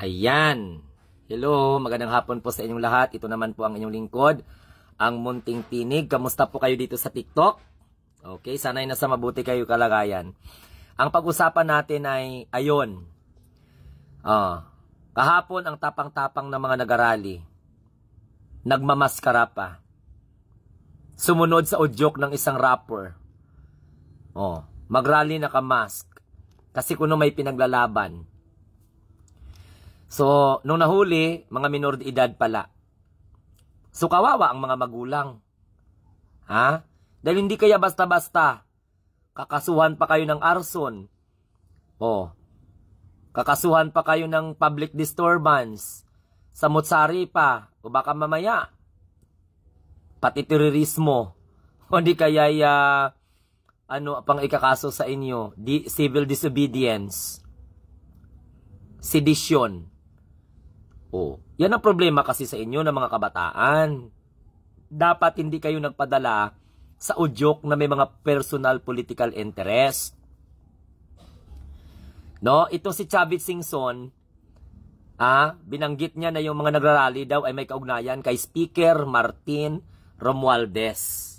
Ayan. Hello, magandang hapon po sa inyong lahat. Ito naman po ang inyong lingkod, ang Munting Tinig. Kamusta po kayo dito sa TikTok? Okay, sana'y nasa mabuti kayo kalagayan. Ang pag-usapan natin ay ayon. Kahapon ang tapang-tapang ng mga nagarali. Nagmamaskara pa. Sumunod sa udyok ng isang rapper. Magrally naka-mask. Kasi kuno may pinaglalaban. So, nung nahuli, mga minor de edad pala. So, kawawa ang mga magulang. Dahil hindi kaya basta-basta. Kakasuhan pa kayo ng arson. Kakasuhan pa kayo ng public disturbance. Samut-sari pa. O baka mamaya, pati terorismo. O di kaya, pang ikakaso sa inyo? Civil disobedience. Sedition. Yan ang problema kasi sa inyo ng mga kabataan. Dapat hindi kayo nagpadala sa udyok na may mga personal political interest. Ito si Chavit Singson, binanggit niya na yung mga nagrarally daw ay may kaugnayan kay Speaker Martin Romualdez.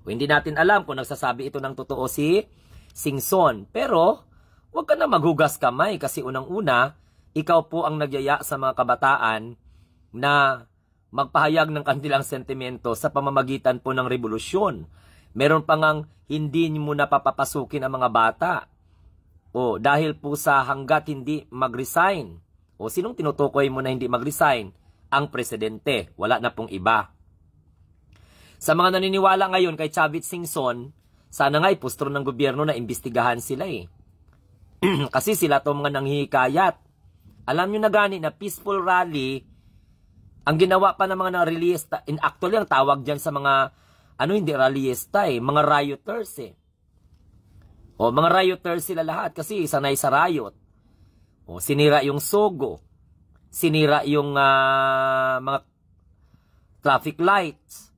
Hindi natin alam kung nagsasabi ito ng totoo si Singson. Pero, huwag ka na maghugas kamay kasi unang-una, ikaw po ang nagyaya sa mga kabataan na magpahayag ng kanilang sentimento sa pamamagitan po ng revolusyon. Meron pa ngang hindi mo napapapasukin ang mga bata. Dahil po sa hanggat hindi mag-resign. Sinong tinutukoy mo na hindi mag-resign? Ang presidente. Wala na pong iba. Sa mga naniniwala ngayon kay Chavit Singson, sana nga ipustro ng gobyerno na imbestigahan sila Kasi sila to mga nanghihikayat. Alam nyo na gani na peaceful rally, ang ginawa pa ng mga rallyista, actually ang tawag dyan sa mga, hindi rallyista mga rioters mga rioters sila lahat kasi sanay sa riot. Sinira yung Sogo, sinira yung mga traffic lights,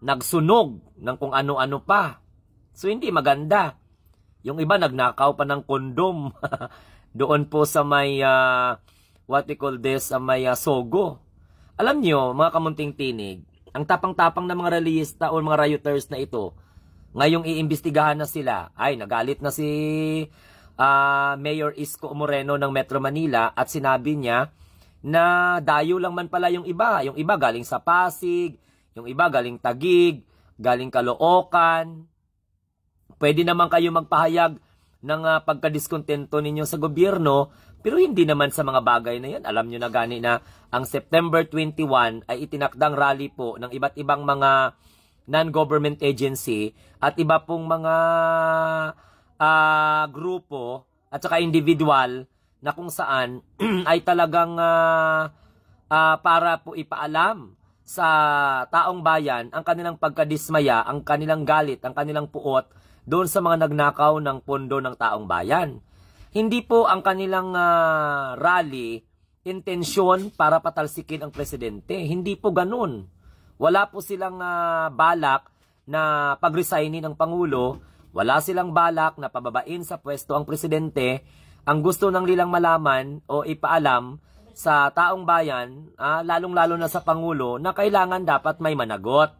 nagsunog ng kung ano-ano pa. So hindi maganda. Yung iba nagnakaw pa ng kondom doon po sa may sa may Sogo. Alam nyo, mga kamunting tinig, ang tapang-tapang ng mga rallyista o mga rioters na ito, ngayong iimbestigahan na sila, nagalit na si Mayor Isko Moreno ng Metro Manila at sinabi niya na dayo lang man pala yung iba. Yung iba galing sa Pasig, yung iba galing Taguig, galing Caloocan. Pwede naman kayo magpahayag ng pagkadiskontento ninyo sa gobyerno, pero hindi naman sa mga bagay na yan. Alam nyo na gani na ang September 21 ay itinakdang rally po ng iba't ibang mga non-government agency at iba pong mga grupo at saka individual na kung saan ay talagang para po ipaalam sa taong bayan ang kanilang pagkadismaya, ang kanilang galit, ang kanilang puot doon sa mga nagnakaw ng pondo ng taong bayan. Hindi po ang kanilang rally intensyon para patalsikin ang presidente. Hindi po ganun. Wala po silang balak na pag-resignin ng Pangulo. Wala silang balak na pababain sa pwesto ang presidente. Ang gusto ng nilang malaman o ipaalam sa taong bayan, lalong-lalo na sa Pangulo, na kailangan dapat may managot.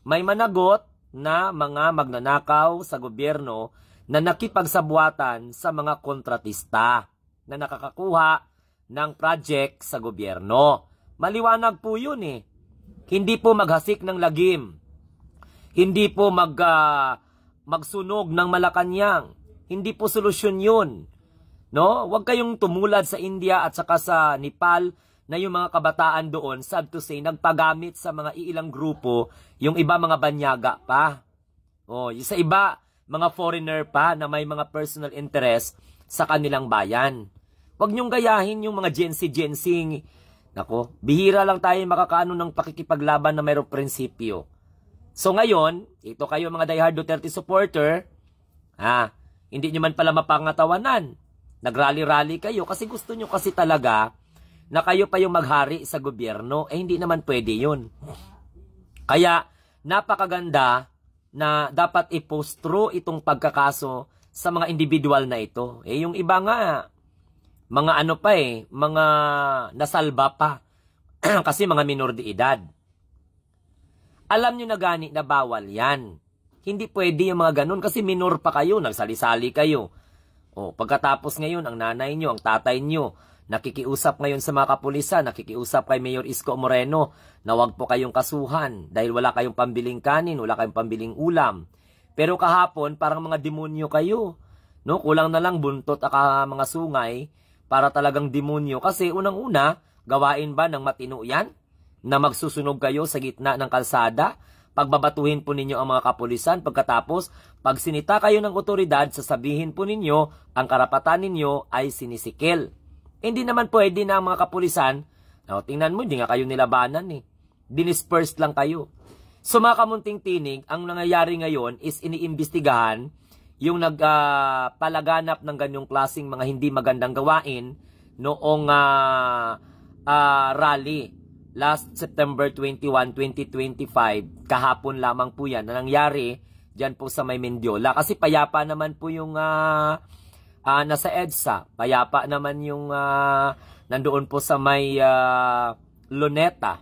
May managot na mga magnanakaw sa gobyerno na nakipagsabuatan sa mga kontratista na nakakakuha ng project sa gobyerno. Maliwanag po yun Hindi po maghasik ng lagim. Hindi po magsunog ng Malacanang. Hindi po solusyon yun. Huwag kayong tumulad sa India at saka sa Nepal na yung mga kabataan doon, sad to say, nagpagamit sa mga iilang grupo, yung iba mga banyaga pa. Yung sa iba, mga foreigner pa na may mga personal interest sa kanilang bayan. Huwag niyong gayahin yung mga Gen Z. Nako, bihira lang tayo makakaano ng pakikipaglaban na mayroong prinsipyo. So ngayon, ito kayo mga diehard Duterte supporter, hindi nyo man pala mapangatawanan. Nagrally-rally kayo kasi gusto nyo kasi talaga na kayo pa yung maghari sa gobyerno. Hindi naman pwede yun. Kaya, napakaganda na dapat i-post through itong pagkakaso sa mga individual na ito. Yung iba nga, mga ano pa mga nasalba pa. Kasi mga minor de edad. Alam nyo na gani na bawal yan. Hindi pwede yung mga ganun kasi minor pa kayo, nagsali-sali kayo. O, pagkatapos ngayon, ang nanay nyo, ang tatay nyo, nakikiusap ngayon sa mga kapulisan, nakikiusap kay Mayor Isko Moreno na wag po kayong kasuhan dahil wala kayong pambiling kanin, wala kayong pambiling ulam. Pero kahapon, parang mga demonyo kayo. No? Kulang na lang buntot at mga sungay para talagang demonyo. Kasi unang-una, gawain ba ng matino yan? Na magsusunog kayo sa gitna ng kalsada? Pagbabatuhin po ninyo ang mga kapulisan, pagkatapos, pag sinita kayo ng otoridad, sasabihin po ninyo, ang karapatan ninyo ay sinisikil. Hindi naman pwede na ang mga kapulisan, tingnan mo, hindi nga kayo nilabanan Dinispersed lang kayo. So mga kamunting tinig, ang nangyayari ngayon is iniimbestigahan yung nagpalaganap ng ganyong klaseng mga hindi magandang gawain noong rally. Last September 21, 2025, kahapon lamang po yan na nangyari dyan po sa may Mendiola. Kasi payapa naman po yung nasa EDSA. Payapa naman yung nandoon po sa may Luneta.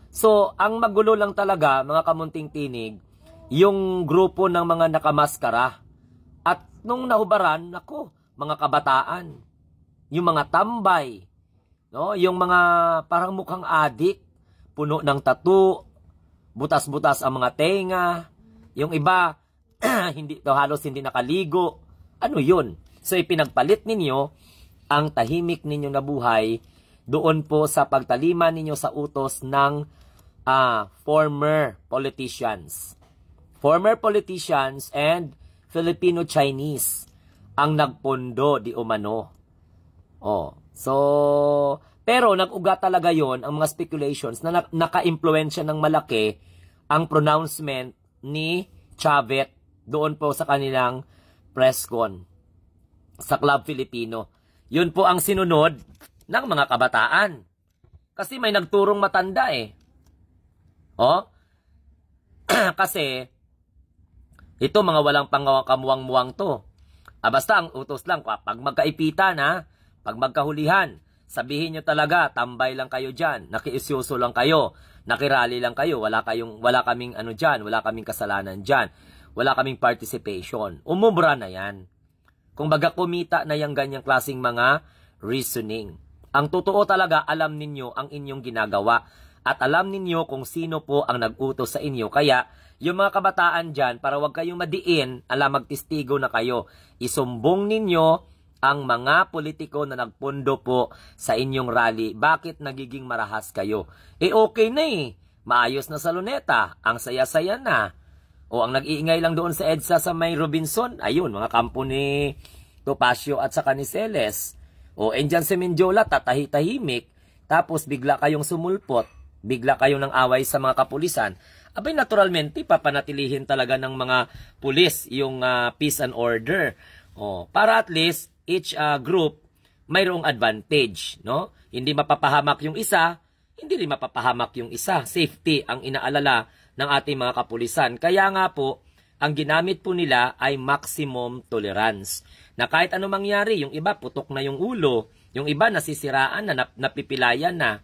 So, ang magulo lang talaga, mga kamunting tinig, yung grupo ng mga nakamaskara. At nung nahubaran, mga kabataan, yung mga tambay, no, yung mga parang mukhang adik, puno ng tattoo, butas-butas ang mga tenga, yung iba halos hindi nakaligo. Ano yun? So ipinagpalit ninyo ang tahimik ninyo na buhay doon po sa pagtalima ninyo sa utos ng former politicians. Former politicians and Filipino-Chinese ang nagpondo di umano. Pero nag-uga talaga yon ang mga speculations na naka-impluensya ng malaki ang pronouncement ni Chavez doon po sa kanilang press con sa Club Filipino. Yun po ang sinunod ng mga kabataan. Kasi may nagturong matanda Kasi ito mga walang kamuwang-muwang to. Basta ang utos lang, pag magkaipitan pag magkahulihan, sabihin nyo talaga, tambay lang kayo dyan, nakiisyoso lang kayo, nakirali lang kayo, wala kaming dyan, wala kaming kasalanan dyan, wala kaming participation. Umubra na yan. Kung baga kumita na yung ganyang klaseng mga reasoning. Ang totoo talaga, alam ninyo ang inyong ginagawa at alam ninyo kung sino po ang nag-utos sa inyo. Kaya, yung mga kabataan dyan, para wag kayong madiin, magtistigo na kayo. Isumbong ninyo ang mga politiko na nagpondo po sa inyong rally. Bakit nagiging marahas kayo? Okay na maayos na sa Luneta, ang saya-saya na. Ang nag-iingay lang doon sa EDSA sa may Robinson, ayun, mga kampo ni Topacio at saka ni Celes. Dyan sa Mendiola, tatahi-tahimik, tapos bigla kayong sumulpot, bigla kayong ng away sa mga kapulisan. Naturalmente, papanatilihin talaga ng mga pulis yung peace and order. Para at least, each group mayroong advantage, no? Hindi mapapahamak yung isa, hindi rin mapapahamak yung isa. Safety ang inaalala ng ating mga kapulisan. Kaya nga po, ang ginamit po nila ay maximum tolerance. Na kahit ano mangyari, yung iba putok na yung ulo, yung iba nasisiraan na, napipilayan na.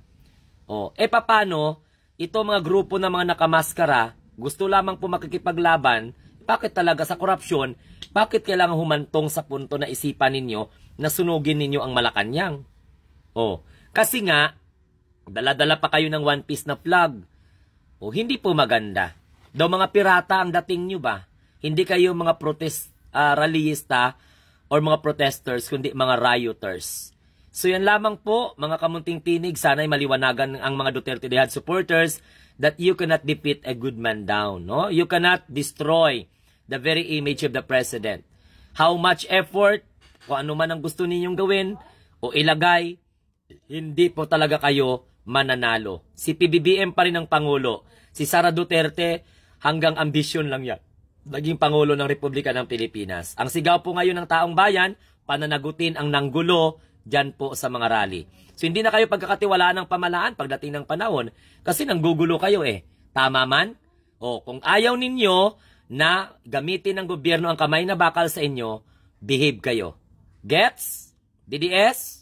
Paano, ito mga grupo ng mga nakamaskara, gusto lamang po makikipaglaban, bakit talaga sa korupsyon, bakit kailangan humantong sa punto na isipan ninyo na sunugin ninyo ang Malacanang? Kasi nga, dala-dala pa kayo ng one piece na flag. Hindi po maganda. Daw mga pirata ang dating nyo ba? Hindi kayo mga rallyista or mga protesters, kundi mga rioters. So yan lamang po, mga kamunting tinig, sana'y maliwanagan ang mga Duterte Dehad supporters that you cannot defeat a good man down. No? You cannot destroy the very image of the president. How much effort, kung ano man ang gusto ninyong gawin o ilagay, hindi po talaga kayo mananalo. Si PBBM pa rin ang Pangulo. Si Sara Duterte, hanggang ambisyon lang yan. Naging Pangulo ng Republika ng Pilipinas. Ang sigaw po ngayon ng taong bayan, pananagutin ang nanggulo dyan po sa mga rally. So hindi na kayo pagkakatiwalaan ng pamalaan pagdating ng panahon kasi nanggugulo kayo Tama man? Kung ayaw ninyo na gamitin ng gobyerno ang kamay na bakal sa inyo, behave kayo. Gets? DDS,